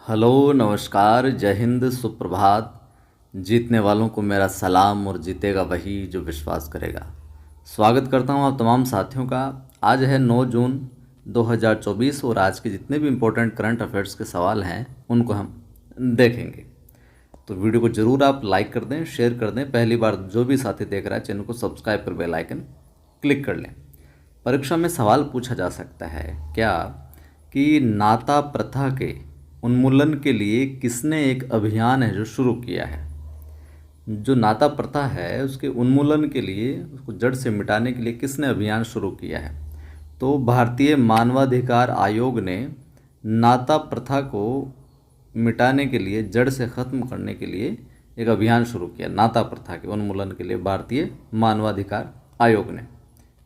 Hello नमस्कार जय हिंद सुप्रभात। जीतने वालों को मेरा सलाम और जीतेगा वही जो विश्वास करेगा। स्वागत करता हूं आप तमाम साथियों का। आज है 9 जून 2024 और आज के जितने भी इम्पोर्टेंट करंट अफेयर्स के सवाल हैं उनको हम देखेंगे। तो वीडियो को ज़रूर आप लाइक कर दें, शेयर कर दें। पहली बार जो भी साथी देख रहा है चैनल को सब्सक्राइब कर बेल आइकन क्लिक कर लें। परीक्षा में सवाल पूछा जा सकता है क्या कि नाता प्रथा के उन्मूलन के लिए किसने एक अभियान है जो शुरू किया है। जो नाता प्रथा है उसके उन्मूलन के लिए, उसको जड़ से मिटाने के लिए किसने अभियान शुरू किया है। तो भारतीय मानवाधिकार आयोग ने नाता प्रथा को मिटाने के लिए, जड़ से ख़त्म करने के लिए एक अभियान शुरू किया। नाता प्रथा के उन्मूलन के लिए भारतीय मानवाधिकार आयोग ने।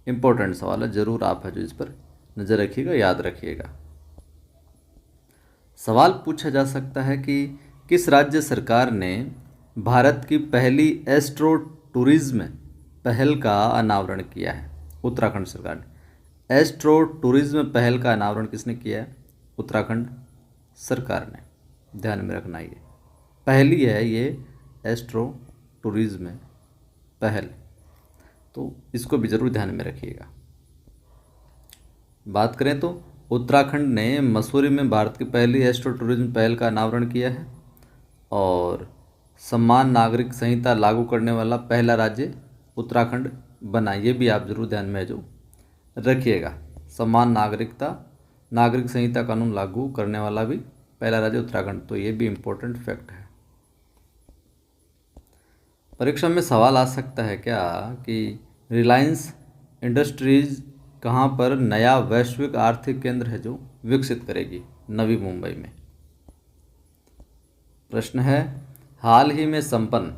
इम्पोर्टेंट सवाल है, ज़रूर आप है जो इस पर नज़र रखिएगा, याद रखिएगा। सवाल पूछा जा सकता है कि किस राज्य सरकार ने भारत की पहली एस्ट्रो टूरिज्म पहल का अनावरण किया है। उत्तराखंड सरकार ने। एस्ट्रो टूरिज्म पहल का अनावरण किसने किया है? उत्तराखंड सरकार ने। ध्यान में रखना, ये पहली है, ये एस्ट्रो टूरिज्म पहल, तो इसको भी ज़रूर ध्यान में रखिएगा। बात करें तो उत्तराखंड ने मसूरी में भारत की पहली एस्ट्रो टूरिज्म पहल का अनावरण किया है और समान नागरिक संहिता लागू करने वाला पहला राज्य उत्तराखंड बना। ये भी आप जरूर ध्यान में जो रखिएगा। समान नागरिक संहिता कानून लागू करने वाला भी पहला राज्य उत्तराखंड, तो ये भी इम्पोर्टेंट फैक्ट है। परीक्षा में सवाल आ सकता है क्या कि रिलायंस इंडस्ट्रीज कहाँ पर नया वैश्विक आर्थिक केंद्र है जो विकसित करेगी? नवी मुंबई में। प्रश्न है, हाल ही में संपन्न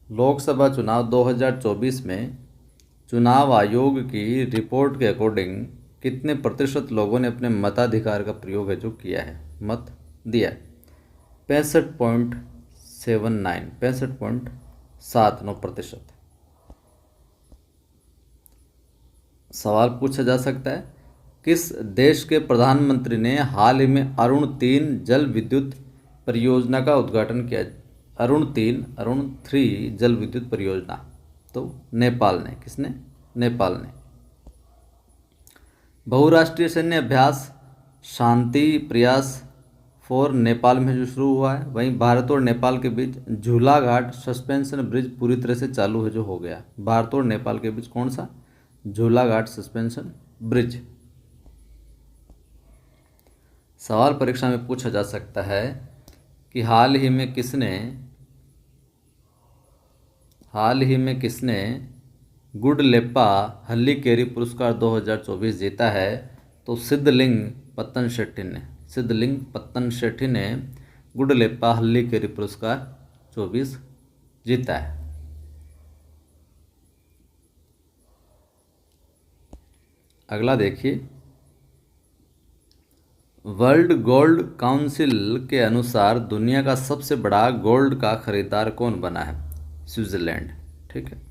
लोकसभा चुनाव 2024 में चुनाव आयोग की रिपोर्ट के अकॉर्डिंग कितने प्रतिशत लोगों ने अपने मताधिकार का प्रयोग है जो किया है, मत दिया है? 65.79% सवाल पूछा जा सकता है, किस देश के प्रधानमंत्री ने हाल ही में अरुण 3 जल विद्युत परियोजना का उद्घाटन किया? अरुण 3 जल विद्युत परियोजना, तो नेपाल ने। किसने? नेपाल ने। बहुराष्ट्रीय सैन्य अभ्यास शांति प्रयास 4 नेपाल में जो शुरू हुआ है, वहीं भारत और नेपाल के बीच झूलाघाट सस्पेंशन ब्रिज पूरी तरह से चालू है जो हो गया। भारत और नेपाल के बीच कौन सा? Jhulaghat suspension bridge. सवाल परीक्षा में पूछा जा सकता है कि हाल ही में किसने गुडलेप्पा हल्लीकेरी पुरस्कार 2024 जीता है? तो सिद्धलिंग पत्तन शेट्टी ने गुडलेप्पा हल्लीकेरी पुरस्कार 24 जीता है। अगला देखिए, वर्ल्ड गोल्ड काउंसिल के अनुसार दुनिया का सबसे बड़ा गोल्ड का खरीदार कौन बना है? स्विट्जरलैंड। ठीक है।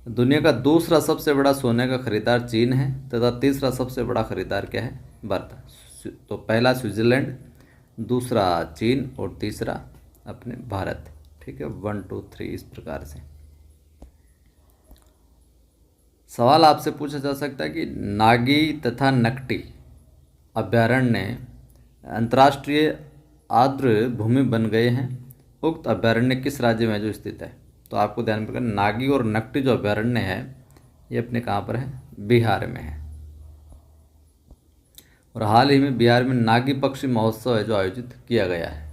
दुनिया का दूसरा सबसे बड़ा सोने का खरीदार चीन है तथा तीसरा सबसे बड़ा खरीदार क्या है? भारत। तो पहला स्विट्जरलैंड, दूसरा चीन और तीसरा अपने भारत। ठीक है, 1 2 3 इस प्रकार से। सवाल आपसे पूछा जा सकता है कि नागी तथा नकटी अभयारण्य अंतर्राष्ट्रीय आर्द्र भूमि बन गए हैं। उक्त अभयारण्य किस राज्य में जो स्थित है? तो आपको ध्यान में रखना, नागी और नकटी जो अभयारण्य है ये अपने कहाँ पर है? बिहार में है। और हाल ही में बिहार में नागी पक्षी महोत्सव है जो आयोजित किया गया है।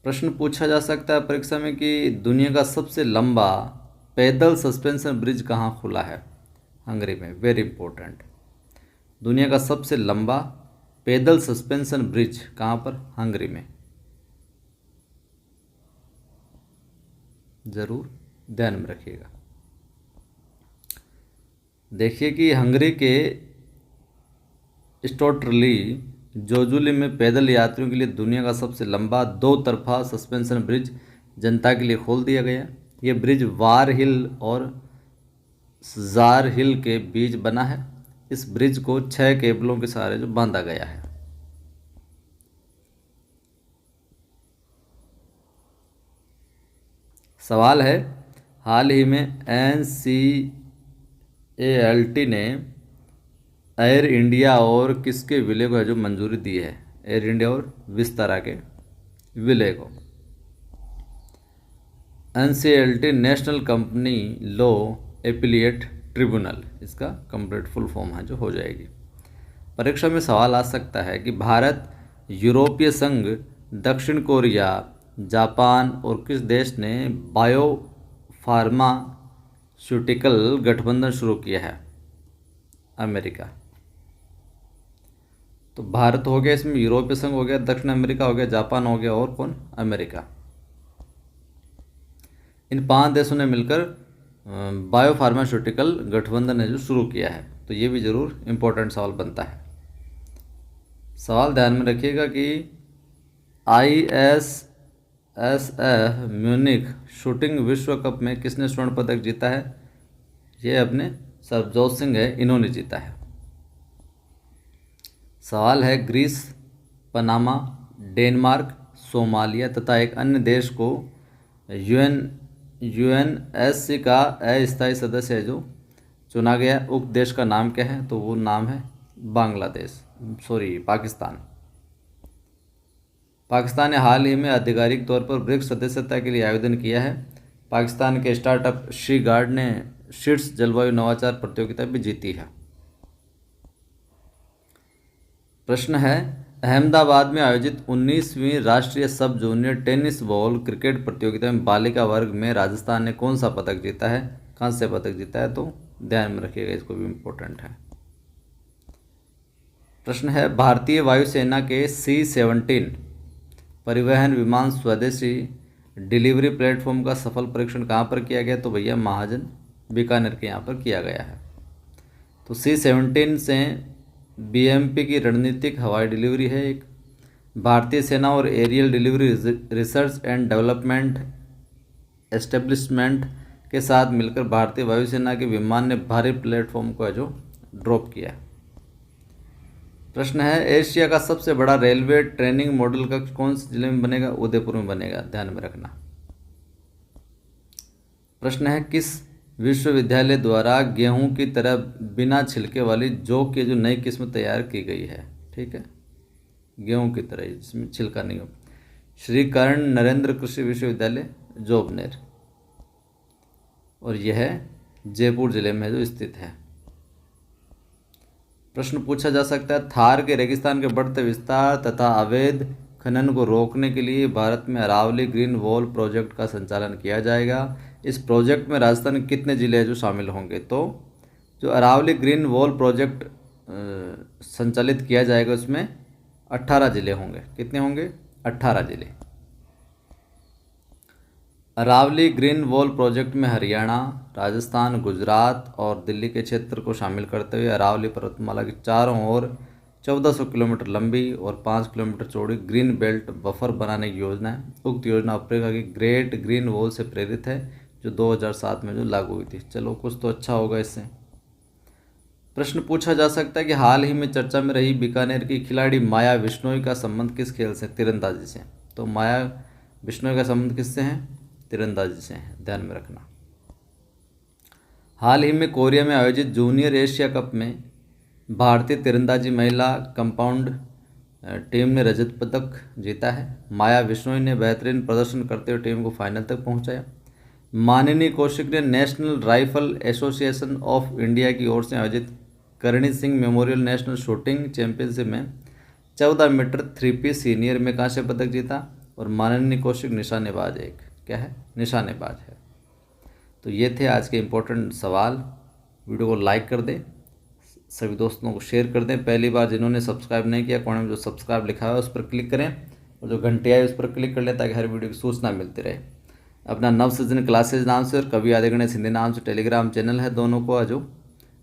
प्रश्न पूछा जा सकता है परीक्षा में कि दुनिया का सबसे लंबा पैदल सस्पेंशन ब्रिज कहाँ खुला है? हंगरी में। Very important. दुनिया का सबसे लंबा पैदल सस्पेंशन ब्रिज कहाँ पर? हंगरी में। जरूर ध्यान में रखिएगा। देखिए कि हंगरी के स्टोट्रली जोजुली में पैदल यात्रियों के लिए दुनिया का सबसे लंबा 2 तरफा सस्पेंशन ब्रिज जनता के लिए खोल दिया गया। ये ब्रिज वार हिल और जार हिल के बीच बना है। इस ब्रिज को 6 केबलों के सहारे जो बांधा गया है। सवाल है, हाल ही में NCALT ने एयर इंडिया और किसके विलय को है जो मंजूरी दी है? एयर इंडिया और विस्तारा के विलय को। NCLT national company law appellate tribunal, इसका कंप्लीट फुल फॉर्म है जो हो जाएगी। परीक्षा में सवाल आ सकता है कि भारत, यूरोपीय संघ, दक्षिण कोरिया, जापान और किस देश ने बायो फार्मास्यूटिकल गठबंधन शुरू किया है? अमेरिका। तो भारत हो गया, इसमें यूरोपीय संघ हो गया, दक्षिण अमेरिका हो गया, जापान हो गया और कौन? अमेरिका। इन 5 देशों ने मिलकर बायो फार्मास्यूटिकल गठबंधन है जो शुरू किया है। तो ये भी जरूर इंपॉर्टेंट सवाल बनता है। सवाल ध्यान में रखिएगा कि ISSF म्यूनिख शूटिंग विश्व कप में किसने स्वर्ण पदक जीता है? ये अपने सरबजोत सिंह है, इन्होंने जीता है। सवाल है, ग्रीस, पनामा, डेनमार्क, सोमालिया तथा एक अन्य देश को UNSC का अस्थायी सदस्य है जो चुना गया, उक्त देश का नाम क्या है? तो वो नाम है पाकिस्तान। पाकिस्तान ने हाल ही में आधिकारिक तौर पर ब्रिक्स सदस्यता के लिए आवेदन किया है। पाकिस्तान के स्टार्टअप शी गार्ड ने शीर्ष जलवायु नवाचार प्रतियोगिता भी जीती है। प्रश्न है, अहमदाबाद में आयोजित 19वीं राष्ट्रीय सब जूनियर टेनिस बॉल क्रिकेट प्रतियोगिता में बालिका वर्ग में राजस्थान ने कौन सा पदक जीता है? कांस्य पदक जीता है। तो ध्यान में रखिएगा, इसको भी इम्पोर्टेंट है। प्रश्न है, भारतीय वायुसेना के C-17 परिवहन विमान स्वदेशी डिलीवरी प्लेटफॉर्म का सफल परीक्षण कहाँ पर किया गया? तो भैया महाजन बीकानेर के यहाँ पर किया गया है। तो C-17 से BMP की रणनीतिक हवाई डिलीवरी है एक। भारतीय सेना और aerial delivery research and development establishment के साथ मिलकर भारतीय वायुसेना के विमान ने भारी प्लेटफॉर्म को जो ड्रॉप किया। प्रश्न है, एशिया का सबसे बड़ा रेलवे ट्रेनिंग मॉडल कक्ष कौन से जिले में बनेगा? उदयपुर में बनेगा, ध्यान में रखना। प्रश्न है, किस विश्वविद्यालय द्वारा गेहूं की तरह बिना छिलके वाली जौ की जो नई किस्म तैयार की गई है? ठीक है, गेहूं की तरह जिसमें छिलका नहीं हो। श्री कर्ण नरेंद्र कृषि विश्वविद्यालय जोबनेर, और यह जयपुर जिले में जो स्थित है। प्रश्न पूछा जा सकता है, थार के रेगिस्तान के बढ़ते विस्तार तथा अवैध खनन को रोकने के लिए भारत में अरावली ग्रीन वॉल प्रोजेक्ट का संचालन किया जाएगा। इस प्रोजेक्ट में राजस्थान के कितने जिले हैं जो शामिल होंगे? तो जो अरावली ग्रीन वॉल प्रोजेक्ट संचालित किया जाएगा उसमें 18 जिले होंगे। कितने होंगे? 18 जिले। अरावली ग्रीन वॉल प्रोजेक्ट में हरियाणा, राजस्थान, गुजरात और दिल्ली के क्षेत्र को शामिल करते हुए अरावली पर्वतमाला की चारों ओर 1400 किलोमीटर लंबी और 5 किलोमीटर चौड़ी ग्रीन बेल्ट बफर बनाने की योजना है। उक्त योजना अफ्रीका की ग्रेट ग्रीन वॉल से प्रेरित है जो 2007 में जो लागू हुई थी। चलो, कुछ तो अच्छा होगा इससे। प्रश्न पूछा जा सकता है कि हाल ही में चर्चा में रही बीकानेर की खिलाड़ी माया बिश्नोई का संबंध किस खेल से? तीरंदाजी से। तो माया बिश्नोई का संबंध किससे है? तीरंदाजी से है, ध्यान में रखना। हाल ही में कोरिया में आयोजित जूनियर एशिया कप में भारतीय तीरंदाजी महिला कंपाउंड टीम ने रजत पदक जीता है। माया बिश्नोई ने बेहतरीन प्रदर्शन करते हुए टीम को फाइनल तक पहुंचाया। माननीय कौशिक ने National Rifle Association of India की ओर से आयोजित Karni Singh memorial national shooting championship में 14 मीटर 3P सीनियर में कांस्य पदक जीता। और माननीय कौशिक निशानेबाज क्या है? निशानेबाज है। तो ये थे आज के इम्पोर्टेंट सवाल। वीडियो को लाइक कर दें, सभी दोस्तों को शेयर कर दें। पहली बार जिन्होंने सब्सक्राइब नहीं किया, कोने में जो सब्सक्राइब लिखा है उस पर क्लिक करें और जो घंटी है उस पर क्लिक कर लें ताकि हर वीडियो की सूचना मिलती रहे। अपना नवसृजन क्लासेज नाम से और कवि आदिगणित हिंदी नाम से टेलीग्राम चैनल है, दोनों को जो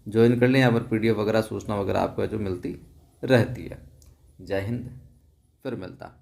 ज्वाइन कर लें। यहाँ पर PDF वगैरह सूचना वगैरह आपको जो मिलती रहती है। जय हिंद, फिर मिलता।